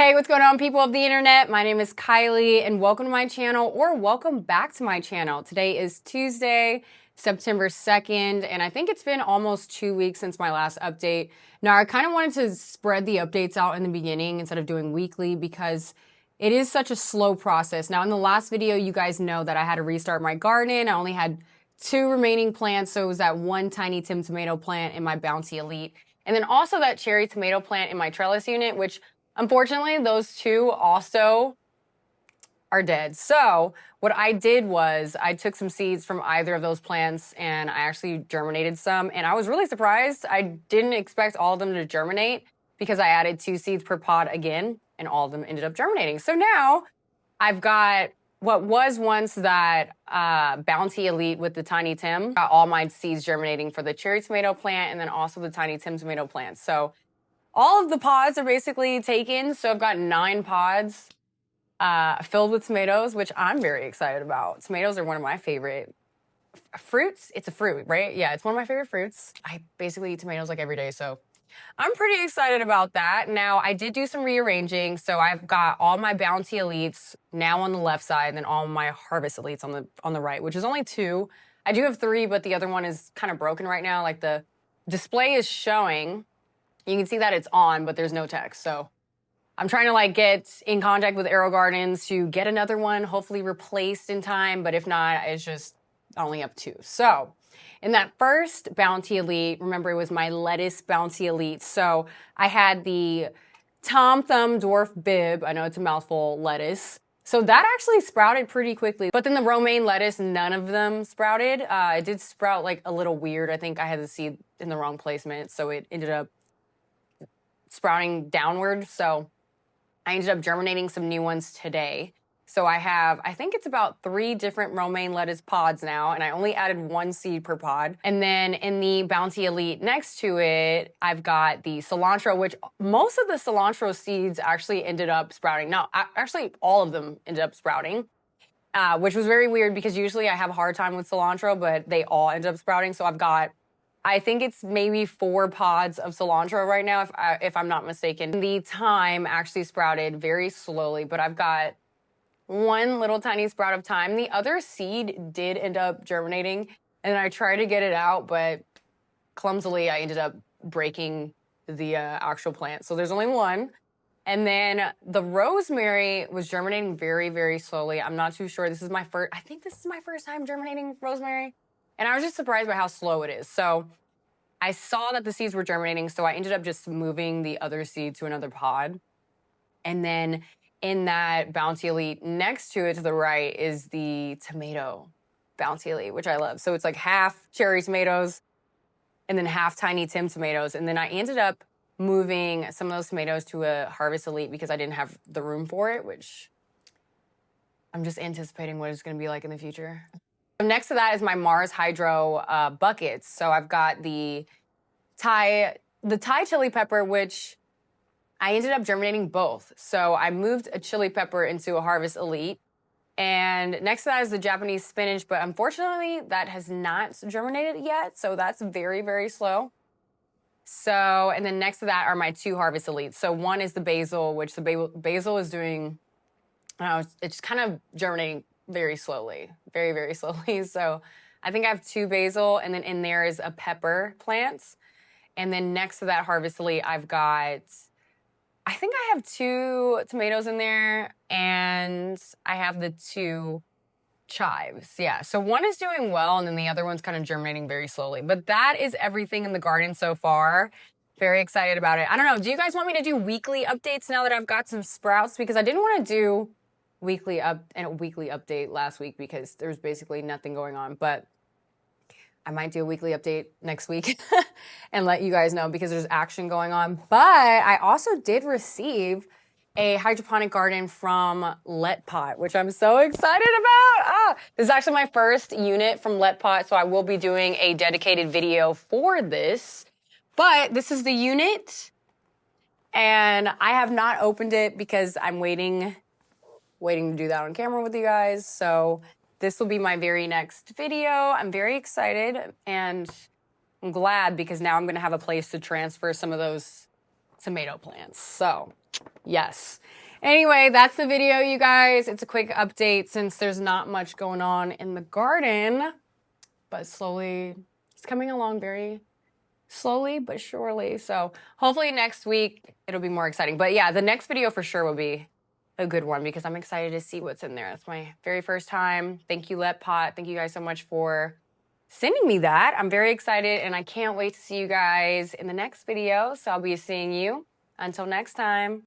Hey, what's going on, people of the internet? My name is Kylie and welcome to my channel, or welcome back to my channel. Today is Tuesday, September 2nd, and I think it's been almost 2 weeks since my last update. Now, I kind of wanted to spread the updates out in the beginning instead of doing weekly because it is such a slow process. Now, in the last video, you guys know that I had to restart my garden. I only had 2 remaining plants, so it was that one tiny Tim tomato plant in my Bounty Elite, and then also that cherry tomato plant in my trellis unit, which unfortunately, those 2 also are dead. So what I did was I took some seeds from either of those plants and I actually germinated some. And I was really surprised. I didn't expect all of them to germinate because I added 2 seeds per pod again and all of them ended up germinating. So now I've got what was once that Bounty Elite with the Tiny Tim. Got all my seeds germinating for the cherry tomato plant and then also the Tiny Tim tomato plant. So all of the pods are basically taken, so I've got 9 pods filled with tomatoes, which I'm very excited about. Tomatoes are one of my favorite fruits. It's a fruit, right? Yeah, it's one of my favorite fruits. I basically eat tomatoes like every day, so I'm pretty excited about that. Now, I did do some rearranging, so I've got all my Bounty Elites now on the left side, and then all my Harvest Elites on the right, which is only 2. I do have 3, but the other one is kind of broken right now. Like, the display is showing. You can see that it's on, but there's no text. So I'm trying to like get in contact with Arrow Gardens to get another one, hopefully replaced in time. But if not, it's just, I only have 2. So in that first Bounty Elite, remember it was my lettuce Bounty Elite. So I had the Tom Thumb Dwarf Bib. I know it's a mouthful, lettuce. So that actually sprouted pretty quickly. But then the romaine lettuce, none of them sprouted. It did sprout like a little weird. I think I had the seed in the wrong placement. So it ended up sprouting downward. So I ended up germinating some new ones today. So I have, I think it's about 3 different romaine lettuce pods now, and I only added 1 seed per pod. And then in the Bounty Elite next to it, I've got the cilantro, which most of the cilantro seeds actually ended up sprouting. Now, actually all of them ended up sprouting, which was very weird because usually I have a hard time with cilantro, but they all ended up sprouting. So I've got, I think it's maybe 4 pods of cilantro right now, if I'm not mistaken. The thyme actually sprouted very slowly, but I've got 1 little tiny sprout of thyme. The other seed did end up germinating, and I tried to get it out, but clumsily I ended up breaking the actual plant. So there's only 1. And then the rosemary was germinating very, very slowly. I'm not too sure. This is my first, I think this is my first time germinating rosemary. And I was just surprised by how slow it is. So I saw that the seeds were germinating, so I ended up just moving the other seed to another pod. And then in that Bounty Elite next to it to the right is the tomato Bounty Elite, which I love. So it's like half cherry tomatoes and then half Tiny Tim tomatoes. And then I ended up moving some of those tomatoes to a Harvest Elite because I didn't have the room for it, which I'm just anticipating what it's going to be like in the future. Next to that is my Mars Hydro buckets. So I've got the Thai chili pepper, which I ended up germinating both. So I moved a chili pepper into a Harvest Elite. And next to that is the Japanese spinach, but unfortunately that has not germinated yet. So that's very, very slow. So, and then next to that are my 2 Harvest Elites. So one is the basil, which the basil is doing, it's kind of germinating very slowly, very, very slowly. So I think I have 2 basil, and then in there is a pepper plant. And then next to that Harvest Elite, I've got, I think I have 2 tomatoes in there, and I have the 2 chives. Yeah, so one is doing well, and then the other one's kind of germinating very slowly. But that is everything in the garden so far. Very excited about it. I don't know, do you guys want me to do weekly updates now that I've got some sprouts? Because I didn't want to do a weekly update last week because there's basically nothing going on, but I might do a weekly update next week and let you guys know because there's action going on. But I also did receive a hydroponic garden from Let Pot, which I'm so excited about. This is actually my first unit from Let Pot, so I will be doing a dedicated video for this. But this is the unit, and I have not opened it because I'm waiting to do that on camera with you guys. So this will be my very next video. I'm very excited and I'm glad because now I'm gonna have a place to transfer some of those tomato plants. So yes. Anyway, that's the video, you guys. It's a quick update since there's not much going on in the garden, but slowly it's coming along very slowly but surely. So hopefully next week it'll be more exciting. But yeah, the next video for sure will be a good one because I'm excited to see what's in there. It's my very first time. Thank you, Let Pot. Thank you guys so much for sending me that. I'm very excited and I can't wait to see you guys in the next video. So I'll be seeing you until next time.